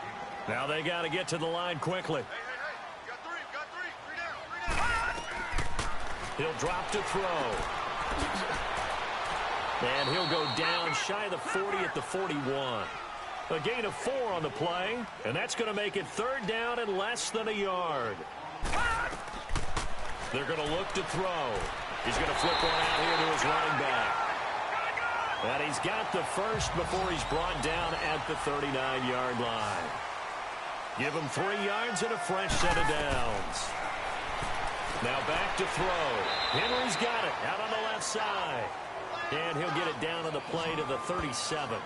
Now they got to get to the line quickly. He'll drop to throw. And he'll go down shy of the 40 at the 41. A gain of 4 on the play, and that's going to make it third down and less than a yard. They're going to look to throw. He's going to flip one out here to his running back. And he's got the first before he's brought down at the 39-yard line. Give him 3 yards and a fresh set of downs. Now back to throw. Henry's got it out on the left side. And he'll get it down on the play to the 37.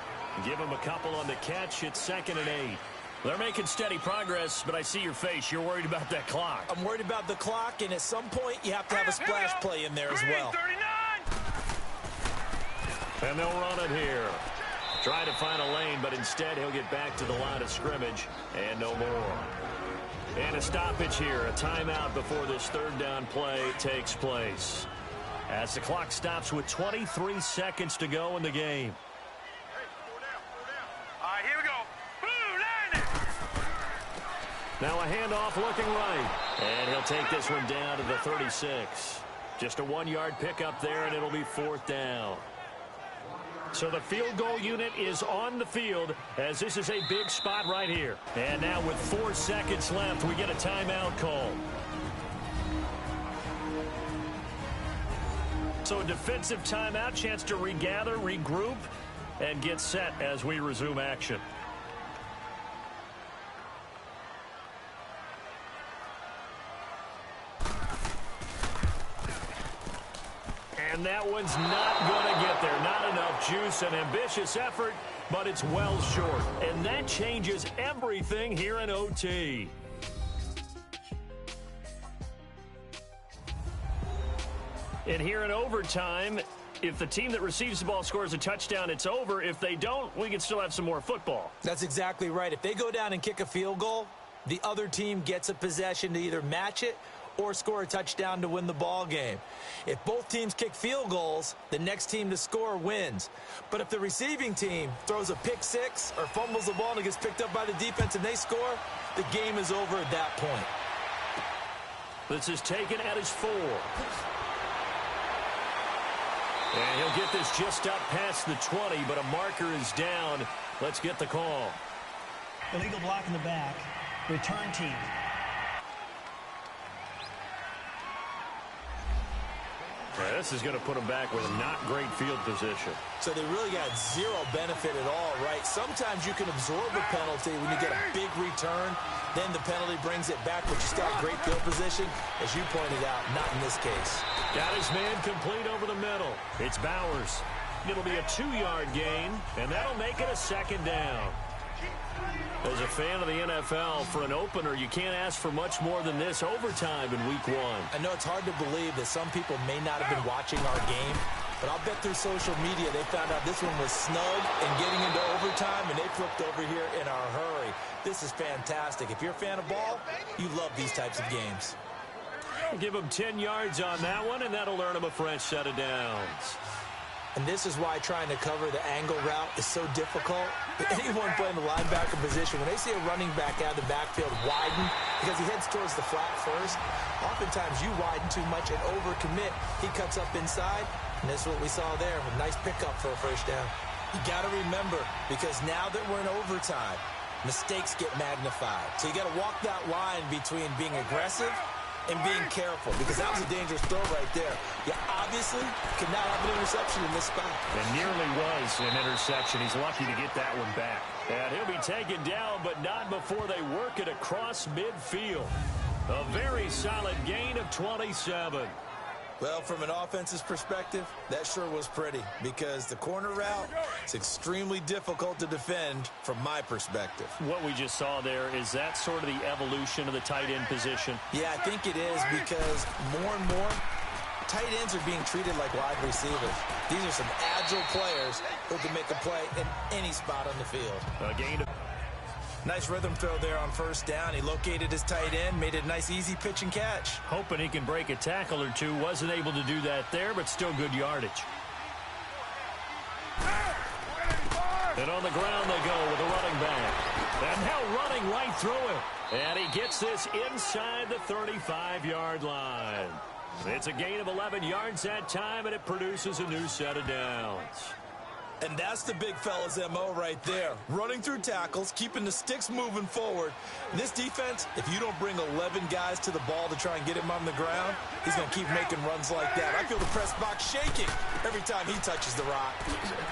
Give him a couple on the catch. It's 2nd and 8. They're making steady progress, but I see your face. You're worried about that clock. I'm worried about the clock, and at some point you have to have a splash play in there as well. And they'll run it here. Try to find a lane, but instead he'll get back to the line of scrimmage and no more. And a stoppage here, a timeout before this third down play takes place. As the clock stops with 23 seconds to go in the game. All right, here we go. Blue, line it. Now a handoff looking right. And he'll take this one down to the 36. Just a 1-yard pickup there, and it'll be 4th down. So the field goal unit is on the field as this is a big spot right here. And now with 4 seconds left, we get a timeout call. So a defensive timeout, chance to regather, regroup, and get set as we resume action. And that one's not going to get there. Not enough juice, an ambitious effort, but it's well short. And that changes everything here in OT. And here in overtime, if the team that receives the ball scores a touchdown, it's over. If they don't, we can still have some more football. That's exactly right. If they go down and kick a field goal, the other team gets a possession to either match it or score a touchdown to win the ball game. If both teams kick field goals, the next team to score wins. But if the receiving team throws a pick six or fumbles the ball and it gets picked up by the defense and they score, the game is over at that point. This is taken at his 4. And he'll get this just up past the 20, but a marker is down. Let's get the call. Illegal block in the back. Return team. Yeah, this is going to put them back with a not great field position. So they really got zero benefit at all, right? Sometimes you can absorb a penalty when you get a big return, Then the penalty brings it back, but you still have great field position. As you pointed out, not in this case. Got his man complete over the middle. It's Bowers. It'll be a 2-yard gain, and that'll make it a second down. As a fan of the NFL, for an opener, you can't ask for much more than this overtime in Week 1. I know it's hard to believe that some people may not have been watching our game, but I'll bet through social media they found out this one was snug and getting into overtime, and they flipped over here in a hurry. This is fantastic. If you're a fan of ball, you love these types of games. Give him 10 yards on that one, and that'll earn him a fresh set of downs. And this is why trying to cover the angle route is so difficult. But anyone playing the linebacker position, when they see a running back out of the backfield widen because he heads towards the flat first, oftentimes you widen too much and overcommit. He cuts up inside, and this is what we saw there. A nice pickup for a first down. You got to remember, because now that we're in overtime, mistakes get magnified. So you got to walk that line between being aggressive and being careful, because that was a dangerous throw right there. You obviously could not have an interception in this spot. It nearly was an interception. He's lucky to get that one back. And he'll be taken down, but not before they work it across midfield. A very solid gain of 27. Well, from an offense's perspective, that sure was pretty, because the corner route is extremely difficult to defend from my perspective. What we just saw there, is that sort of the evolution of the tight end position? Yeah, I think it is, because more and more, tight ends are being treated like wide receivers. These are some agile players who can make a play in any spot on the field. A gain of... Nice rhythm throw there on first down. He located his tight end, made it a nice easy pitch and catch. Hoping he can break a tackle or two. Wasn't able to do that there, but still good yardage. And on the ground they go with a running back. And now running right through it. And he gets this inside the 35-yard line. It's a gain of 11 yards that time, and it produces a new set of downs. And that's the big fella's MO right there. Running through tackles, keeping the sticks moving forward. In this defense, if you don't bring 11 guys to the ball to try and get him on the ground, he's going to keep making runs like that. I feel the press box shaking every time he touches the rock.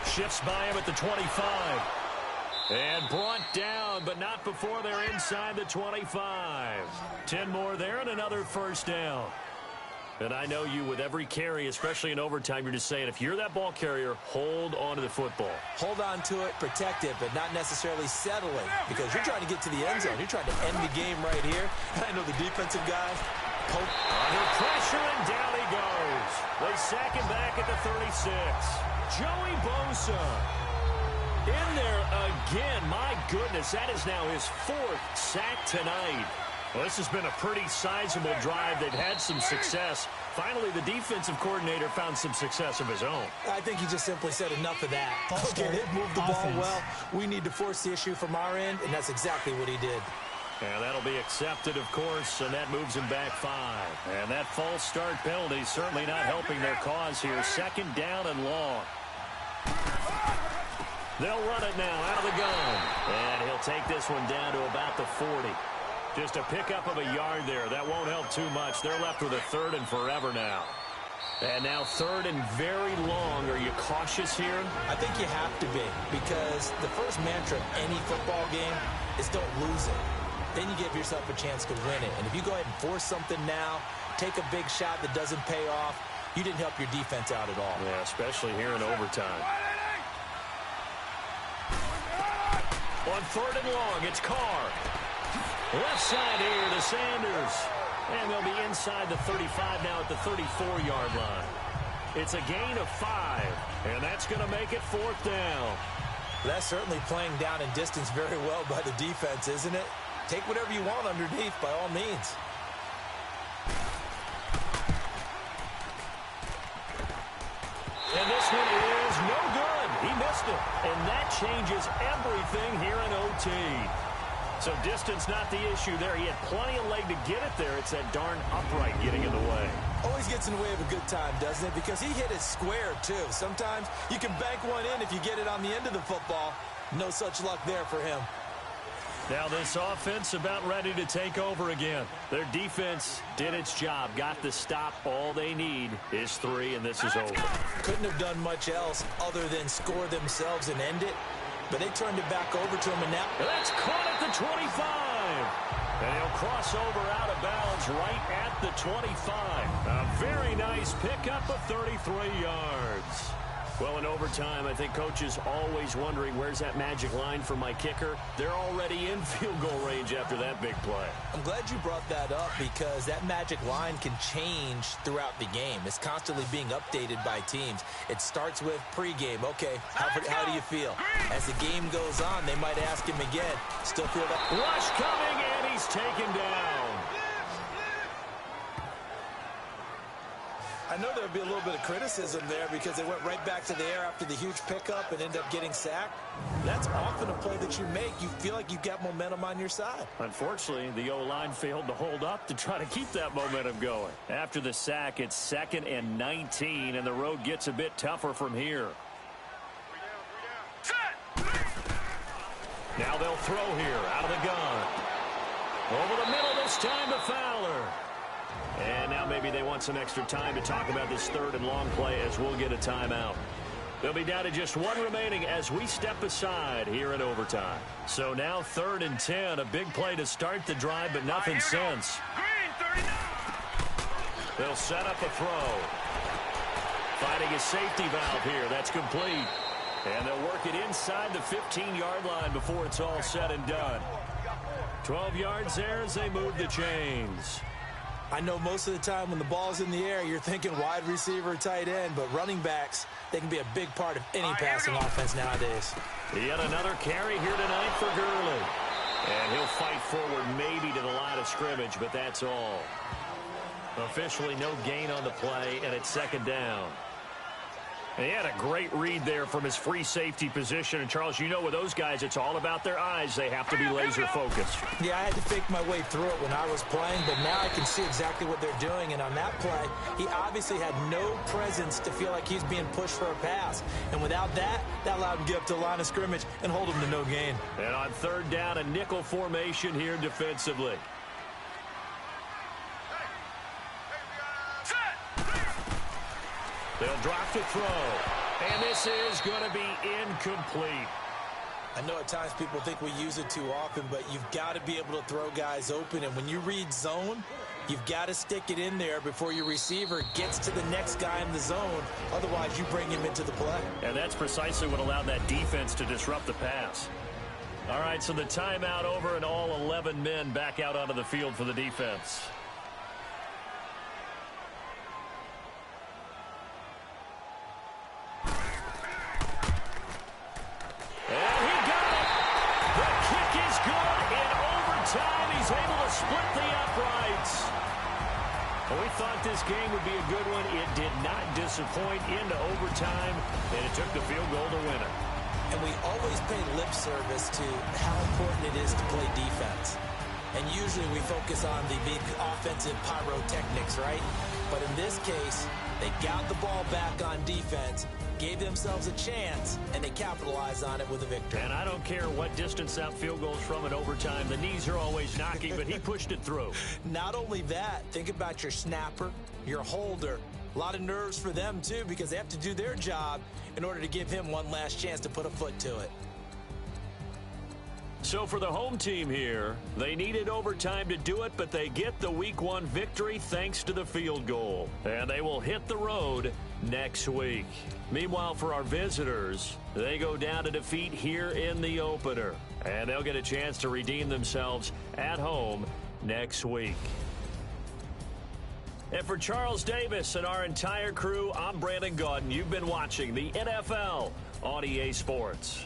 Shifts by him at the 25. And brought down, but not before they're inside the 25. 10 more there and another first down. And I know you, with every carry, especially in overtime, you're just saying, if you're that ball carrier, hold on to the football. Hold on to it, protect it, but not necessarily settling, because you're trying to get to the end zone. You're trying to end the game right here. I know the defensive guys poke. Under pressure, and down he goes. They sack him back at the 36. Joey Bosa in there again. My goodness, that is now his 4th sack tonight. Well, this has been a pretty sizable drive. They've had some success. Finally, the defensive coordinator found some success of his own. I think he just simply said enough of that. Okay, they've moved the ball well. We need to force the issue from our end, and that's exactly what he did. And that'll be accepted, of course, and that moves him back 5. And that false start penalty certainly not helping their cause here. Second down and long. They'll run it now out of the gun. And he'll take this one down to about the 40. Just a pickup of a yard there. That won't help too much. They're left with a 3rd and forever now. And now 3rd and very long. Are you cautious here? I think you have to be, because the first mantra of any football game is don't lose it. Then you give yourself a chance to win it. And if you go ahead and force something now, take a big shot that doesn't pay off, you didn't help your defense out at all. Yeah, especially here in overtime. On 3rd and long, it's Carr. Left side here to Sanders. And they'll be inside the 35 now at the 34-yard line. It's a gain of 5. And that's going to make it 4th down. That's certainly playing down in distance very well by the defense, isn't it? Take whatever you want underneath by all means. And this one is no good. He missed it. And that changes everything here in OT. So distance not the issue there. He had plenty of leg to get it there. It's that darn upright getting in the way. Always gets in the way of a good time, doesn't it? Because he hit it square, too. Sometimes you can bank one in if you get it on the end of the football. No such luck there for him. Now this offense about ready to take over again. Their defense did its job, got the stop. All they need is 3, and this is over. Couldn't have done much else other than score themselves and end it. But they turned it back over to him, and now... That's caught at the 25. crossover out of bounds right at the 25. A very nice pickup of 33 yards. Well, in overtime, I think Coach is always wondering, where's that magic line for my kicker? They're already in field goal range after that big play. I'm glad you brought that up because that magic line can change throughout the game. It's constantly being updated by teams. It starts with pregame. Okay, how do you feel? As the game goes on, they might ask him again. Still feel that? Rush coming, and he's taken down. I know there would be a little bit of criticism there because they went right back to the air after the huge pickup and ended up getting sacked. That's often a play that you make. You feel like you've got momentum on your side. Unfortunately, the O-line failed to hold up to try to keep that momentum going. After the sack, it's 2nd and 19, and the road gets a bit tougher from here. Now they'll throw here out of the gun. Over the middle this time to Fowler. And now maybe they want some extra time to talk about this 3rd and long play as we'll get a timeout. They'll be down to just 1 remaining as we step aside here in overtime. So now 3rd and 10, a big play to start the drive, but nothing since. They'll set up a throw. Finding a safety valve here. That's complete. And they'll work it inside the 15-yard line before it's all said and done. 12 yards there as they move the chains. I know most of the time when the ball's in the air, you're thinking wide receiver, tight end, but running backs, they can be a big part of any passing offense nowadays. Yet another carry here tonight for Gurley. And he'll fight forward maybe to the line of scrimmage, but that's all. Officially no gain on the play, and it's 2nd down. And he had a great read there from his free safety position. And, Charles, you know with those guys, it's all about their eyes. They have to be laser-focused. Yeah, I had to fake my way through it when I was playing, but now I can see exactly what they're doing. And on that play, he obviously had no presence to feel like he's being pushed for a pass. And without that, that allowed him to get up to the line of scrimmage and hold him to no gain. And on 3rd down, a nickel formation here defensively. They'll drop to throw. And this is going to be incomplete. I know at times people think we use it too often, but you've got to be able to throw guys open. And when you read zone, you've got to stick it in there before your receiver gets to the next guy in the zone. Otherwise, you bring him into the play. And that's precisely what allowed that defense to disrupt the pass. All right, so the timeout over and all 11 men back out onto the field for the defense. Split the uprights. We thought this game would be a good one. It did not disappoint into overtime, and it took the field goal to win it. And we always pay lip service to how important it is to play defense. And usually we focus on the big offensive pyrotechnics, right? But in this case, they got the ball back on defense, gave themselves a chance, and they capitalized on it with a victory. And I don't care what distance that field goes from in overtime. The knees are always knocking, but he pushed it through. Not only that, think about your snapper, your holder. A lot of nerves for them, too, because they have to do their job in order to give him one last chance to put a foot to it. So for the home team here, they needed overtime to do it, but they get the Week 1 victory thanks to the field goal. And they will hit the road next week. Meanwhile, for our visitors, they go down to defeat here in the opener. And they'll get a chance to redeem themselves at home next week. And for Charles Davis and our entire crew, I'm Brandon Gaudin. You've been watching the NFL on EA Sports.